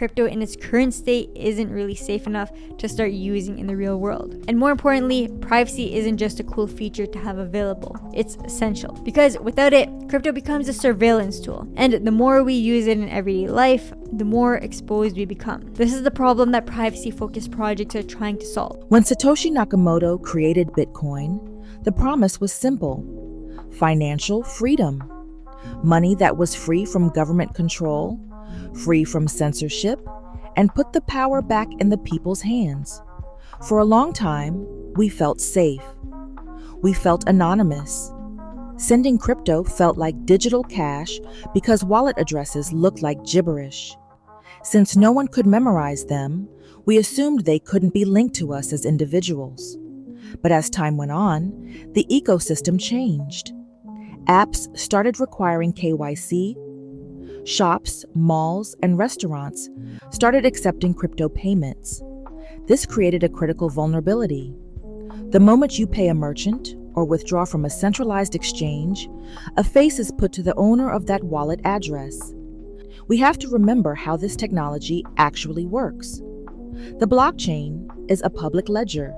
crypto in its current state isn't really safe enough to start using in the real world. And more importantly, privacy isn't just a cool feature to have available, it's essential. Because without it, crypto becomes a surveillance tool. And the more we use it in everyday life, the more exposed we become. This is the problem that privacy-focused projects are trying to solve. When Satoshi Nakamoto created Bitcoin, the promise was simple: financial freedom. Money that was free from government control, free from censorship, and put the power back in the people's hands. For a long time, we felt safe. We felt anonymous. Sending crypto felt like digital cash because wallet addresses looked like gibberish. Since no one could memorize them, we assumed they couldn't be linked to us as individuals. But as time went on, the ecosystem changed. Apps started requiring KYC. Shops, malls, and restaurants started accepting crypto payments. This created a critical vulnerability. The moment you pay a merchant or withdraw from a centralized exchange, a face is put to the owner of that wallet address. We have to remember how this technology actually works. The blockchain is a public ledger.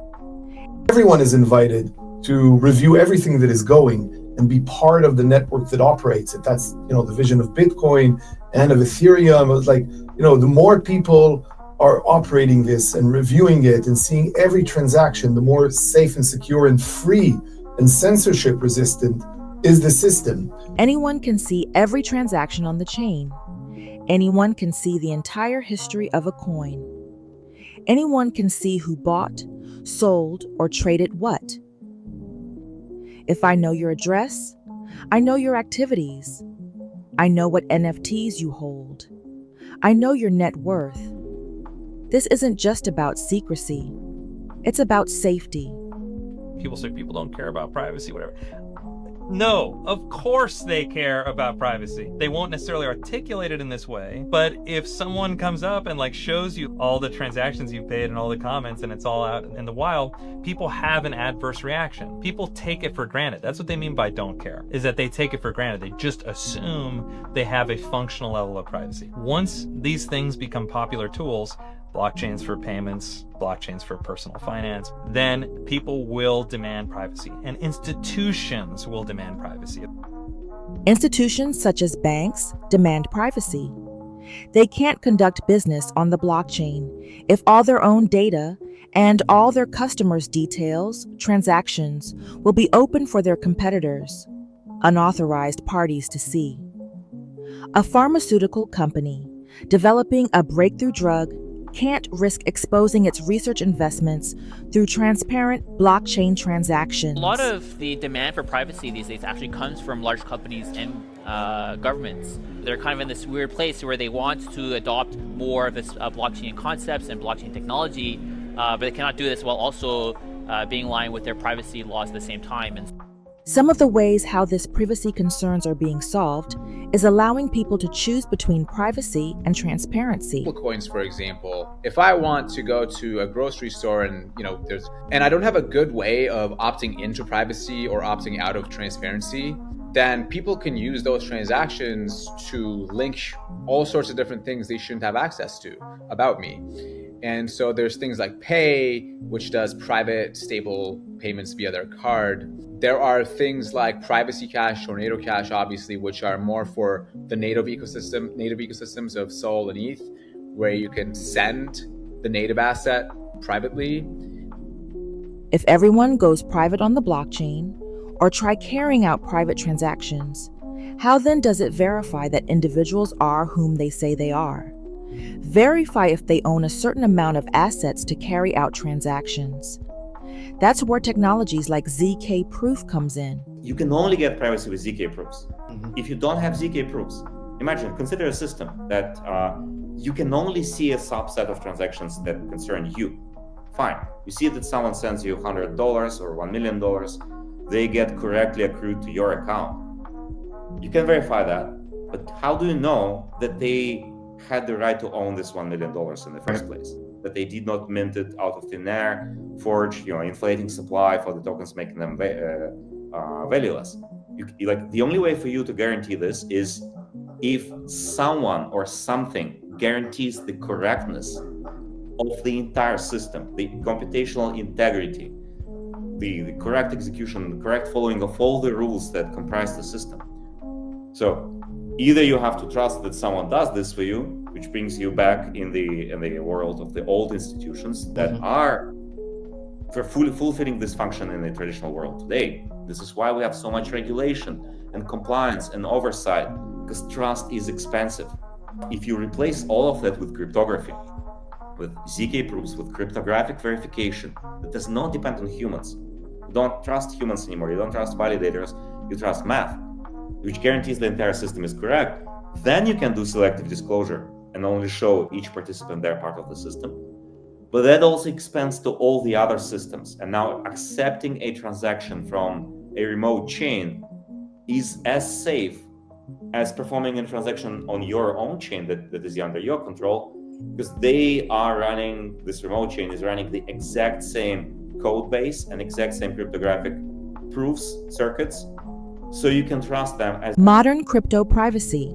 Everyone is invited to review everything that is going and be part of the network that operates it. That's, the vision of Bitcoin and of Ethereum. It's like, the more people are operating this and reviewing it and seeing every transaction, the more safe and secure and free and censorship resistant is the system. Anyone can see every transaction on the chain. Anyone can see the entire history of a coin. Anyone can see who bought, sold, or traded what. If I know your address, I know your activities. I know what NFTs you hold. I know your net worth. This isn't just about secrecy. It's about safety. People say people don't care about privacy, whatever. No, of course they care about privacy. They won't necessarily articulate it in this way, but if someone comes up and shows you all the transactions you've paid and all the comments and it's all out in the wild, people have an adverse reaction. People take it for granted. That's what they mean by don't care, is that they take it for granted. They just assume they have a functional level of privacy. Once these things become popular tools, blockchains for payments, blockchains for personal finance, then people will demand privacy and institutions will demand privacy. Institutions such as banks demand privacy. They can't conduct business on the blockchain if all their own data and all their customers' details, transactions, will be open for their competitors, unauthorized parties to see. A pharmaceutical company developing a breakthrough drug can't risk exposing its research investments through transparent blockchain transactions. A lot of the demand for privacy these days actually comes from large companies and governments. They're kind of in this weird place where they want to adopt more of this blockchain concepts and blockchain technology, but they cannot do this while also being in line with their privacy laws at the same time. And some of the ways how this privacy concerns are being solved is allowing people to choose between privacy and transparency. Coins, for example, if I want to go to a grocery store and I don't have a good way of opting into privacy or opting out of transparency, then people can use those transactions to link all sorts of different things they shouldn't have access to about me. And so there's things like Pay, which does private stable payments via their card. There are things like Privacy Cash, Tornado Cash, obviously, which are more for the native ecosystems of Sol and ETH, where you can send the native asset privately. If everyone goes private on the blockchain, or try carrying out private transactions, how then does it verify that individuals are whom they say they are? Verify if they own a certain amount of assets to carry out transactions. That's where technologies like ZK proof comes in. You can only get privacy with ZK proofs. If you don't have ZK proofs, consider a system that you can only see a subset of transactions that concern you. Fine, you see that someone sends you $100 or $1 million, they get correctly accrued to your account. You can verify that, but how do you know that they had the right to own this $1 million in the first place? That they did not mint it out of thin air, forge, inflating supply for the tokens, making them valueless. The only way for you to guarantee this is if someone or something guarantees the correctness of the entire system, the computational integrity, the correct execution, the correct following of all the rules that comprise the system. So either you have to trust that someone does this for you, which brings you back in the world of the old institutions that are fulfilling this function in the traditional world today. This is why we have so much regulation and compliance and oversight, because trust is expensive. If you replace all of that with cryptography, with ZK proofs, with cryptographic verification that does not depend on humans, you don't trust humans anymore, you don't trust validators, you trust math, which guarantees the entire system is correct, then you can do selective disclosure and only show each participant their part of the system. But that also expands to all the other systems. And now accepting a transaction from a remote chain is as safe as performing a transaction on your own chain that is under your control, because they are running, this remote chain is running the exact same code base and exact same cryptographic proofs, circuits. So you can trust them as Modern crypto privacy,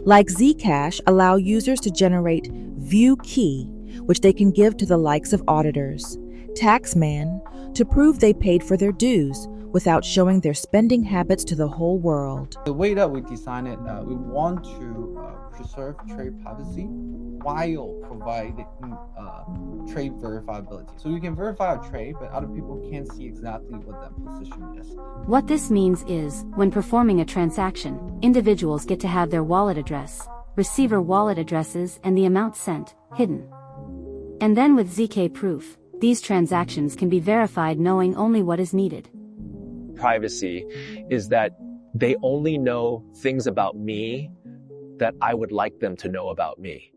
like Zcash, allow users to generate view key, which they can give to the likes of auditors, taxman, to prove they paid for their dues without showing their spending habits to the whole world. The way that we design it, we want to preserve trade privacy while providing trade verifiability. So you can verify a trade, but other people can't see exactly what that position is. What this means is, when performing a transaction, individuals get to have their wallet address, receiver wallet addresses, and the amount sent hidden. And then with ZK proof, these transactions can be verified knowing only what is needed. Privacy is that they only know things about me that I would like them to know about me.